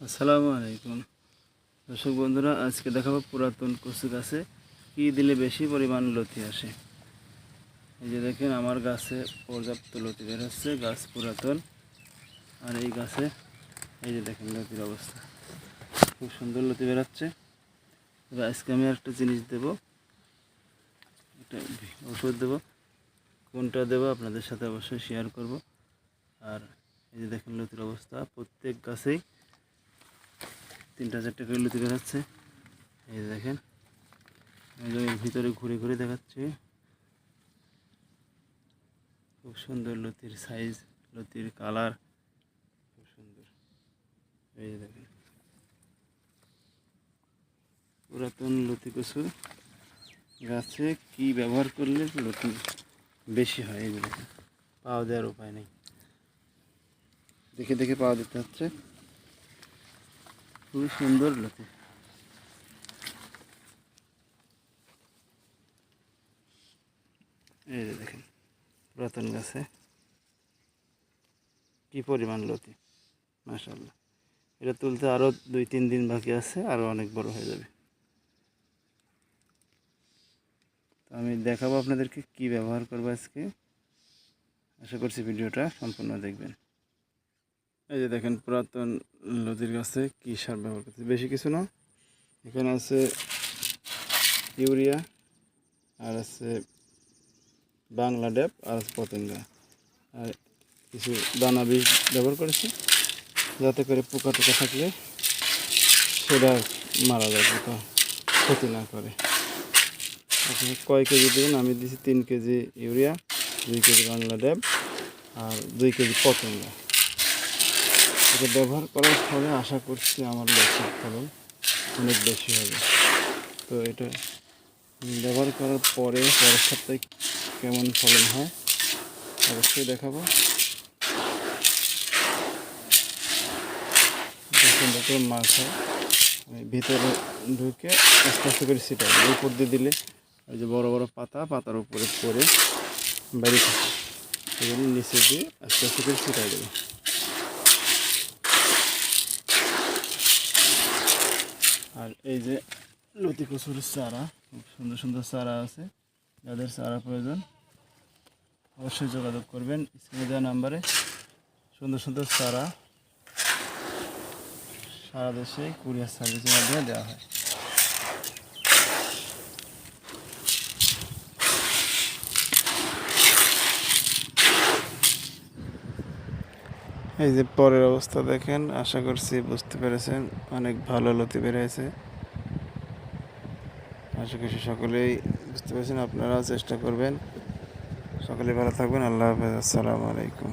আসসালামু আলাইকুম দর্শক বন্ধুরা, আজকে দেখাবো পুরাতন কচু গাছে কি দিলে বেশি পরিমাণ লতি আসে। এই যে দেখেন, আমার গাছে পর্যাপ্ত লতি বের হচ্ছে, গাছ পুরাতন। আর এই গাছে এই যে দেখেন লতির অবস্থা, খুব সুন্দর লতি বেরোচ্ছে। তবে আজকে আমি একটা জিনিস দেবো, একটা ওষুধ দেবো। কোনটা দেবো আপনাদের সাথে অবশ্যই শেয়ার করব। আর এই যে দেখেন লতির অবস্থা, প্রত্যেক গাছেই 3-4টা করে লতি বেরোচ্ছে। এই যে দেখেন, জমির ভিতরে ঘুরে ঘুরে দেখাচ্ছি, খুব সুন্দর লতির সাইজ, লতির কালার খুব সুন্দর। এই যে দেখেন, পুরাতন লতি কচু গাছে কি ব্যবহার করলে লতি বেশি হয়। এই যে দেখেন, পাওয়া দেওয়ার উপায় নেই, দেখে দেখে পাওয়া দিতে হচ্ছে। খুবই সুন্দর লতি। এই যে দেখেন, পুরাতন গাছে কি পরিমাণ লতি, মাশাআল্লাহ। এটা তুলতে আরও 2-3 দিন বাকি আছে, আরও অনেক বড় হয়ে যাবে। তো আমি দেখাবো আপনাদেরকে কি ব্যবহার করবো আজকে। আশা করছি ভিডিওটা সম্পূর্ণ দেখবেন। এই যে দেখেন, পুরাতন লতির গাছে কি সার ব্যবহার করতে, বেশি কিছু না। এখানে আছে ইউরিয়া, আর আছে বাংলা ড্যাপ, আর আছে পতেঙ্গা, আর কিছু দানা বীজ ব্যবহার করেছি, যাতে করে পোকা টোকা থাকলে সেটা মারা যায়, পোকা ক্ষতি না করে। আপনি কয় কেজি দেবেন? আমি দিয়েছি 3 কেজি ইউরিয়া, 2 কেজি বাংলা ড্যাপ, আর 2 কেজি পতেঙ্গা। এটা ব্যবহার করার ফলে আশা করছি আমার লতির ফলন অনেক বেশি হবে। তো এটা ব্যবহার করার পরের সপ্তাহে কেমন ফলন হয় অবশ্যই দেখাবো। সুন্দর করে মাখা ভিতরে ঢুকে আস্তে আস্তে করে ছিটাই, উপর দিয়ে দিলে ওই যে বড় বড় পাতার উপরে পরে বাইরে থাকে, সেগুলো নিচে দিয়ে আস্তে আস্তে করে ছিটাই দেবে। আর এই যে লতি কচুর চারা, খুব সুন্দর সুন্দর চারা আছে। যাদের চারা প্রয়োজন অবশ্যই যোগাযোগ করবেন স্ক্রিনে দেওয়া নাম্বারে। সুন্দর সুন্দর চারা সারা দেশে কুরিয়ার সার্ভিসের মাধ্যমে দেওয়া হয়। এই যে পরের অবস্থা দেখেন, আশা করছি বুঝতে পেরেছেন। অনেক ভালো লতি বেরিয়েছে, আশা করছি সকলেই বুঝতে পেরেছেন। আপনারাও চেষ্টা করবেন। সকলে ভালো থাকবেন। আল্লাহ হাফেজ। আসসালামু আলাইকুম।